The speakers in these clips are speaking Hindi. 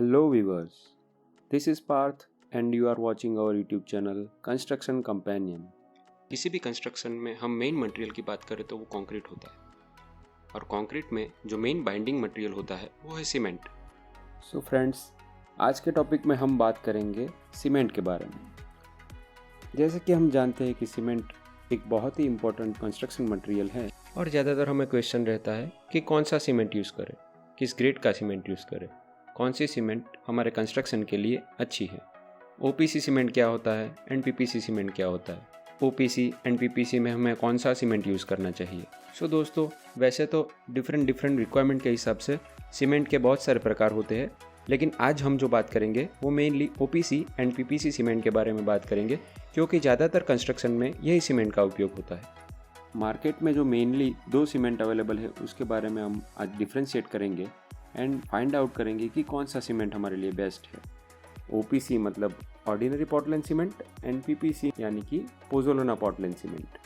Hello viewers, this is Parth and you are watching our YouTube channel Construction Companion। किसी भी कंस्ट्रक्शन में हम मेन मटेरियल की बात करें तो वो कंक्रीट होता है और कंक्रीट में जो मेन बाइंडिंग मटेरियल होता है वो है सीमेंट। सो फ्रेंड्स, आज के टॉपिक में हम बात करेंगे सीमेंट के बारे में। जैसे कि हम जानते हैं कि सीमेंट एक बहुत ही इम्पोर्टेंट कंस्ट्रक्शन मटेरियल है और ज़्यादातर हमें क्वेश्चन रहता है कि कौन सा सीमेंट यूज़ करें, किस ग्रेड का सीमेंट यूज़ करें, कौन सी सीमेंट हमारे कंस्ट्रक्शन के लिए अच्छी है। ओपीसी सीमेंट क्या होता है, एनपीपीसी सीमेंट क्या होता है, ओपीसी एनपीपीसी में हमें कौन सा सीमेंट यूज़ करना चाहिए। सो दोस्तों, वैसे तो डिफरेंट रिक्वायरमेंट के हिसाब से सीमेंट के बहुत सारे प्रकार होते हैं, लेकिन आज हम जो बात करेंगे वो मेनली ओपीसी एनपीपीसी सीमेंट के बारे में बात करेंगे, क्योंकि ज़्यादातर कंस्ट्रक्शन में यही सीमेंट का उपयोग होता है। मार्केट में जो मेनली दो सीमेंट अवेलेबल है उसके बारे में हम आज डिफ्रेंशिएट करेंगे एंड फाइंड आउट करेंगे कि कौन सा सीमेंट हमारे लिए बेस्ट है। ओपीसी मतलब ऑर्डिनरी पोर्टलैंड सीमेंट, एनपीपीसी यानी कि पोज़ोलाना पोर्टलैंड सीमेंट।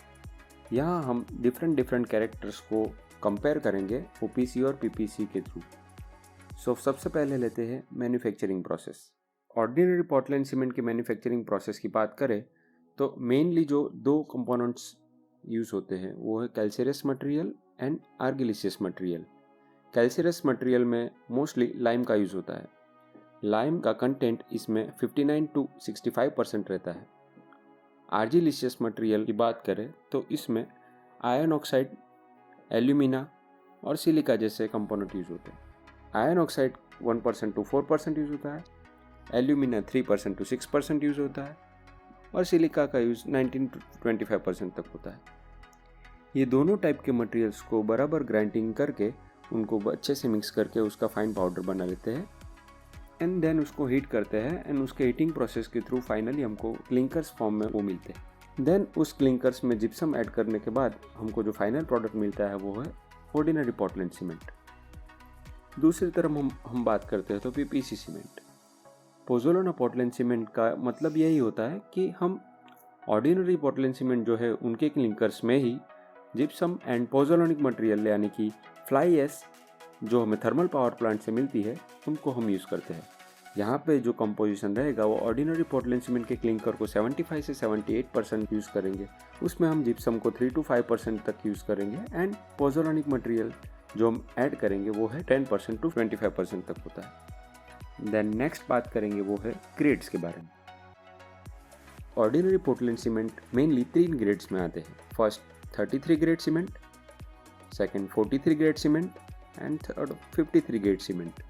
यहाँ हम डिफरेंट कैरेक्टर्स को कंपेयर करेंगे ओपीसी और पीपीसी के थ्रू। सो सबसे पहले लेते हैं manufacturing process. Ordinary Portland cement की मैन्युफैक्चरिंग प्रोसेस की बात करें तो मेनली जो दो कंपोनेंट्स यूज़ होते हैं वो है calcareous material and आर्गिलिशियस material. Calcareous material में मोस्टली लाइम का यूज़ होता है। लाइम का कंटेंट इसमें 59 to 65% रहता है। आर्जिलिशियस मटेरियल की बात करें तो इसमें आयरन ऑक्साइड, एल्यूमिना और सिलिका जैसे कंपोनेंट यूज़ होते हैं। आयरन ऑक्साइड 1% to 4% यूज़ होता है, एल्यूमिना 3% to 6% यूज़ होता है और सिलिका का यूज़ 19 to 25% तक होता है। ये दोनों टाइप के मटेरियल्स को बराबर ग्राइंडिंग करके उनको अच्छे से मिक्स करके उसका फाइन पाउडर बना लेते हैं एंड देन उसको हीट करते हैं एंड उसके हीटिंग प्रोसेस के थ्रू फाइनली हमको क्लिंकर्स फॉर्म में वो मिलते हैं। देन उस क्लिंकर्स में जिप्सम ऐड करने के बाद हमको जो फाइनल प्रोडक्ट मिलता है वो है ऑर्डिनरी पोर्टलैंड सीमेंट। दूसरी तरफ हम बात करते हैं तो PPC cement. Pozzolana Portland cement का मतलब यही होता है कि हम ऑर्डिनरी पोर्टलैंड सीमेंट जो है उनके क्लिंकर्स में ही जिप्सम एंड पोज़ोलानिक मटेरियल यानी कि फ्लाई एश जो हमें थर्मल पावर प्लांट से मिलती है उनको हम यूज़ करते हैं। यहाँ पे जो कंपोजिशन रहेगा वो ऑर्डिनरी पोर्टलैंड सीमेंट के क्लिंकर को 75 से 78% यूज़ करेंगे, उसमें हम जिप्सम को 3 to 5% तक यूज़ करेंगे एंड पोज़ोलानिक मटेरियल जो हम ऐड करेंगे वो है 10% to 25% तक होता है। देन नेक्स्ट बात करेंगे वो है ग्रेड्स के बारे में। Ordinary Portland cement mainly 3 grades में आते हैं। First 33 grade cement, second 43 grade cement and third 53 grade cement.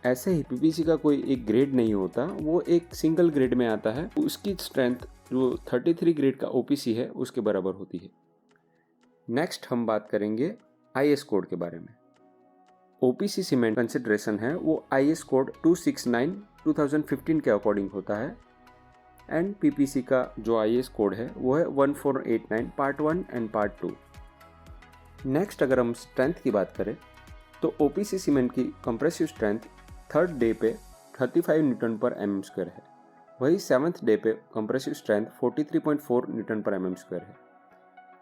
ऐसे ही पीपीसी का कोई एक ग्रेड नहीं होता, वो एक सिंगल ग्रेड में आता है। उसकी स्ट्रेंथ जो 33 ग्रेड का ओपीसी है उसके बराबर होती है। नेक्स्ट हम बात करेंगे आईएस कोड के बारे में। ओपीसी सीमेंट कंसिडरेशन है वो आईएस कोड 269 2015 के अकॉर्डिंग होता है एंड पीपीसी का जो आईएस कोड है वो है 1489 पार्ट 1 एंड पार्ट 2। नेक्स्ट अगर हम स्ट्रेंथ की बात करें तो ओपीसी सीमेंट की कंप्रेसिव स्ट्रेंथ थर्ड डे पे 35 न्यूटन पर mm स्क्वायर है, वही 7th डे पे कंप्रेसिव स्ट्रेंथ 43.4 न्यूटन पर mm स्क्वायर है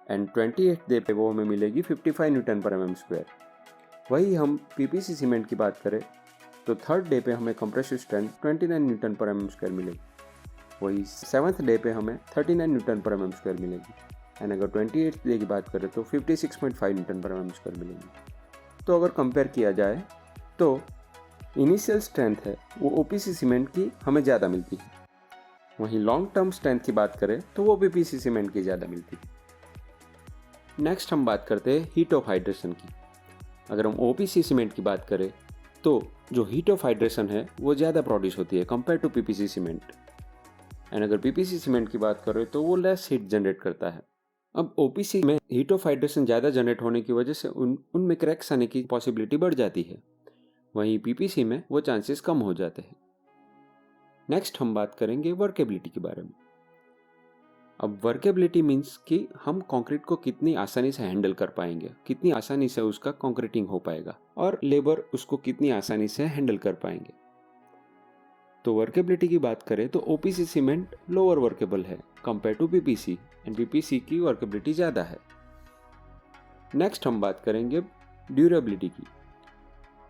एंड 28th डे पे वो हमें मिलेगी 55 न्यूटन पर mm स्क्वायर। वही हम पीपीसी सीमेंट की बात करें तो थर्ड डे पे हमें कंप्रेसिव स्ट्रेंथ 29 न्यूटन पर mm स्क्वायर मिलेगी, वही 7th डे पे हमें 39 न्यूटन पर mm स्क्वायर मिलेगी एंड अगर 28th डे की बात करें तो 56.5 न्यूटन पर mm स्क्वायर मिलेगी। तो अगर कंपेयर किया जाए तो इनिशियल स्ट्रेंथ है वो ओपीसी सीमेंट की हमें ज़्यादा मिलती है, वहीं लॉन्ग टर्म स्ट्रेंथ की बात करें तो वो पीपीसी सीमेंट की ज़्यादा मिलती है। नेक्स्ट हम बात करते हैं हीट ऑफ हाइड्रेशन की। अगर हम ओपीसी सीमेंट की बात करें तो जो हीट ऑफ हाइड्रेशन है वो ज़्यादा प्रोड्यूस होती है compare to PPC cement and अगर पीपीसी सीमेंट की बात करें तो वो लेस हीट जनरेट करता है। अब ओपीसी में हीट ऑफ हाइड्रेशन ज़्यादा जनरेट होने की वजह से उनमें क्रैक्स आने की पॉसिबिलिटी बढ़ जाती है, वहीं पीपीसी में वो चांसेस कम हो जाते हैं। नेक्स्ट हम बात करेंगे वर्केबिलिटी के बारे में। अब वर्केबिलिटी मीन्स कि हम कंक्रीट को कितनी आसानी से हैंडल कर पाएंगे, कितनी आसानी से उसका कंक्रीटिंग हो पाएगा और लेबर उसको कितनी आसानी से हैंडल कर पाएंगे। तो वर्केबिलिटी की बात करें तो ओपीसी सीमेंट लोअर वर्केबल है compare to PPC and PPC की वर्केबिलिटी ज़्यादा है। नेक्स्ट हम बात करेंगे ड्यूरेबिलिटी की।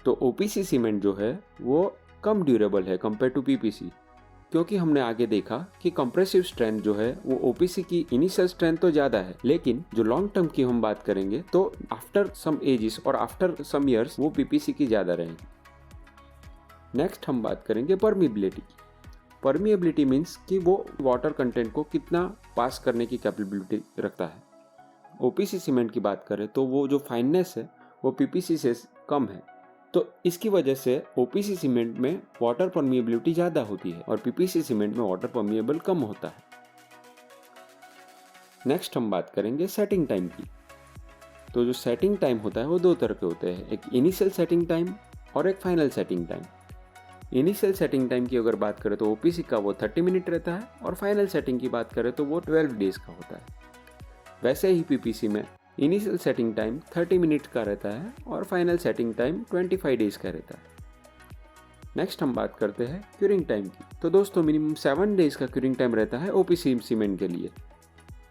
तो ओपीसी सीमेंट जो है वो कम ड्यूरेबल है कंपेयर टू पीपीसी, क्योंकि हमने आगे देखा कि कंप्रेसिव स्ट्रेंथ जो है वो ओपीसी की इनिशियल स्ट्रेंथ तो ज़्यादा है, लेकिन जो लॉन्ग टर्म की हम बात करेंगे तो आफ्टर सम एजेस और आफ्टर सम ईयर्स वो पीपीसी की ज़्यादा रहेगी। नेक्स्ट हम बात करेंगे परमिएबिलिटी की। परमिएबिलिटी मीन्स कि वो वाटर कंटेंट को कितना पास करने की कैपेबिलिटी रखता है। ओपीसी सीमेंट की बात करें तो वो जो फाइननेस है वो पीपीसी से कम है, तो इसकी वजह से ओपीसी सीमेंट में वाटर परमिएबिलिटी ज़्यादा होती है और पीपीसी सीमेंट में वाटर परमिएबल कम होता है। नेक्स्ट हम बात करेंगे सेटिंग टाइम की। तो जो सेटिंग टाइम होता है वो दो तरह के होते हैं, एक इनिशियल सेटिंग टाइम और एक final setting time. Initial setting time की अगर बात करें तो ओपीसी का वो 30 मिनट रहता है और फाइनल सेटिंग की बात करें तो वो 12 डेज का होता है। वैसे ही पीपीसी में इनिशियल सेटिंग टाइम 30 मिनट का रहता है और फाइनल सेटिंग टाइम 25 डेज का रहता है। नेक्स्ट हम बात करते हैं क्यूरिंग टाइम की। तो दोस्तों मिनिमम 7 डेज का क्यूरिंग टाइम रहता है ओपीसी सीमेंट के लिए,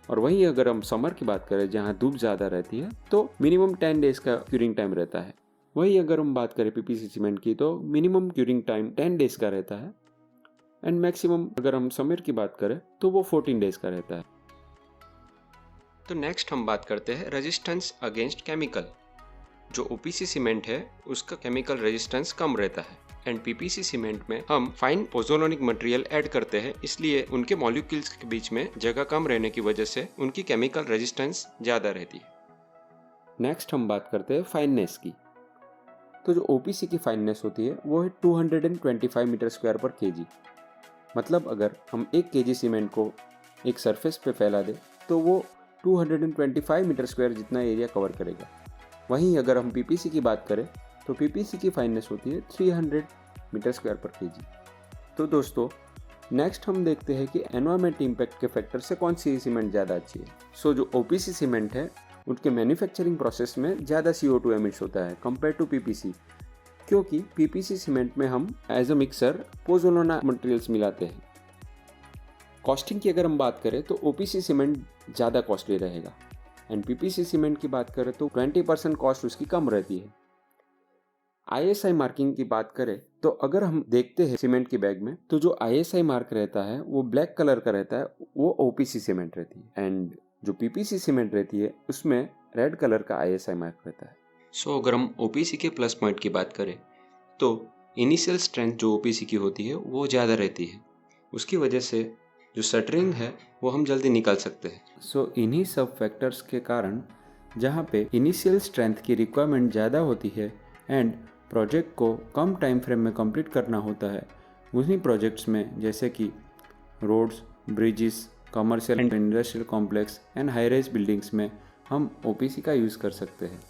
और वहीं अगर हम समर की बात करें जहां धूप ज़्यादा रहती है तो मिनिमम 10 डेज का क्यूरिंग टाइम रहता है। वहीं अगर हम बात करें पीपीसी सीमेंट की तो मिनिमम क्यूरिंग टाइम 10 डेज का रहता है एंड मैक्सिमम अगर हम समर की बात करें तो वो 14 डेज का रहता है। तो नेक्स्ट हम बात करते हैं रेजिस्टेंस अगेंस्ट केमिकल। जो ओपीसी सीमेंट है उसका केमिकल रेजिस्टेंस कम रहता है एंड पीपीसी सीमेंट में हम फाइन पोज़ोलैनिक मटेरियल ऐड करते हैं, इसलिए उनके मॉलिक्यूल्स के बीच में जगह कम रहने की वजह से उनकी केमिकल रेजिस्टेंस ज़्यादा रहती है। नेक्स्ट हम बात करते हैं फाइननेस की। तो जो ओपीसी की फाइननेस होती है वो है 225 मीटर स्क्वायर पर केजी। मतलब अगर हम 1 केजी सीमेंट को एक सरफेस पे फैला दें तो वो 225 मीटर स्क्वायर जितना एरिया कवर करेगा। वहीं अगर हम पीपीसी की बात करें तो पीपीसी की फाइननेस होती है 300 मीटर स्क्वायर पर केजी। तो दोस्तों नेक्स्ट हम देखते हैं कि एनवायरमेंट इम्पैक्ट के फैक्टर से कौन सी सीमेंट ज़्यादा अच्छी है। जो ओपीसी सीमेंट है उनके मैन्युफैक्चरिंग प्रोसेस में ज़्यादा CO2 एमिट्स होता है कंपेयर टू पीपीसी, क्योंकि पीपीसी सीमेंट में हम as a mixer pozzolana materials मिलाते हैं। कॉस्टिंग की अगर हम बात करें तो ओपीसी सीमेंट ज़्यादा कॉस्टली रहेगा एंड पीपीसी सीमेंट की बात करें तो 20% कॉस्ट उसकी कम रहती है। ISI मार्किंग की बात करें तो अगर हम देखते हैं सीमेंट की बैग में तो जो ISI मार्क रहता है वो ब्लैक कलर का रहता है, वो ओपीसी सीमेंट रहती है एंड जो पीपीसी सीमेंट रहती है उसमें रेड कलर का ISI मार्क रहता है। अगर हम ओपीसी के प्लस पॉइंट की बात करें तो इनिशियल स्ट्रेंथ जो ओपीसी की होती है वो ज़्यादा रहती है, उसकी वजह से जो शटरिंग है वो हम जल्दी निकाल सकते हैं। इन्हीं सब फैक्टर्स के कारण जहाँ पे इनिशियल स्ट्रेंथ की रिक्वायरमेंट ज़्यादा होती है एंड प्रोजेक्ट को कम टाइम फ्रेम में कंप्लीट करना होता है, उन्हीं प्रोजेक्ट्स में जैसे कि roads, bridges, commercial and industrial complex and high rise buildings में हम ओपीसी का यूज़ कर सकते हैं।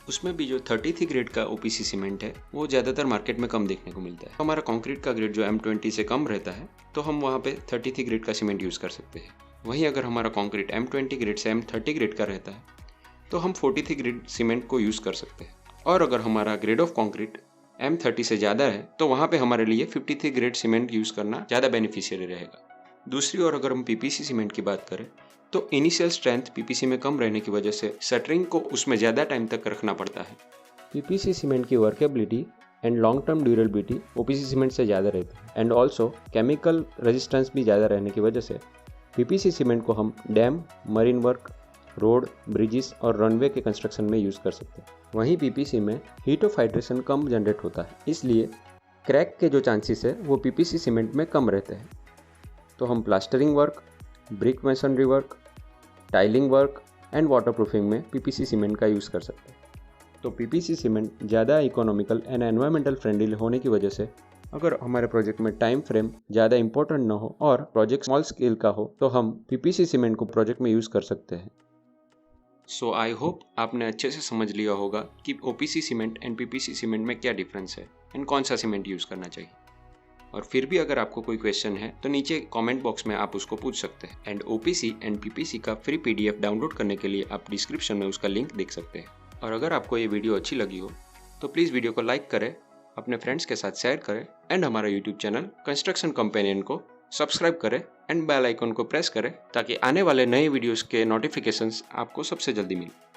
उसमें भी जो 33 ग्रेड का ओपीसी सीमेंट है वो ज़्यादातर मार्केट में कम देखने को मिलता है। हमारा कंक्रीट का ग्रेड जो M20 से कम रहता है तो हम वहाँ पे 33 ग्रेड का सीमेंट यूज़ कर सकते हैं। वहीं अगर हमारा कंक्रीट M20 ग्रेड से M30 ग्रेड का रहता है तो हम 43 ग्रेड सीमेंट को यूज़ कर सकते हैं, और अगर हमारा ग्रेड ऑफ कंक्रीट M30 से ज़्यादा है तो वहाँ पे हमारे लिए 53 ग्रेड सीमेंट यूज़ करना ज़्यादा बेनिफिशियरी रहेगा। दूसरी ओर अगर हम पीपीसी सीमेंट की बात करें तो इनिशियल स्ट्रेंथ पीपीसी में कम रहने की वजह से शटरिंग को उसमें ज़्यादा टाइम तक रखना पड़ता है। पीपीसी सीमेंट की workability and long term durability OPC cement से ज़्यादा रहती है एंड ऑल्सो केमिकल रेजिस्टेंस भी ज़्यादा रहने की वजह से पीपीसी सीमेंट को हम dam, marine work, road, bridges और रनवे के कंस्ट्रक्शन में यूज़ कर सकते हैं। वहीं पीपीसी में heat of hydration come generate होता है, इसलिए क्रैक के जो चांसेस है वो पीपीसी सीमेंट में कम रहते हैं। तो हम plastering work, brick masonry work, tiling work and waterproofing में पीपीसी सीमेंट का यूज़ कर सकते हैं। तो पीपीसी सीमेंट ज़्यादा इकोनॉमिकल एंड एनवायरमेंटल फ्रेंडली होने की वजह से अगर हमारे प्रोजेक्ट में टाइम फ्रेम ज़्यादा इंपॉर्टेंट ना हो और प्रोजेक्ट स्मॉल स्केल का हो तो हम पीपीसी सीमेंट को प्रोजेक्ट में यूज़ कर सकते हैं। आई होप आपने अच्छे से समझ लिया होगा कि OPC cement and PPC cement में क्या डिफरेंस है एंड कौन सा सीमेंट यूज़ करना चाहिए। और फिर भी अगर आपको कोई क्वेश्चन है तो नीचे कमेंट बॉक्स में आप उसको पूछ सकते हैं। एंड ओपीसी एंड पीपीसी का फ्री PDF डाउनलोड करने के लिए आप डिस्क्रिप्शन में उसका लिंक देख सकते हैं। और अगर आपको ये वीडियो अच्छी लगी हो तो प्लीज़ वीडियो को लाइक करें, अपने फ्रेंड्स के साथ शेयर करें एंड हमारा यूट्यूब चैनल कंस्ट्रक्शन कंपेनियन को सब्सक्राइब करें एंड बेल आइकन को प्रेस करें ताकि आने वाले नए वीडियोस के नोटिफिकेशंस आपको सबसे जल्दी मिले।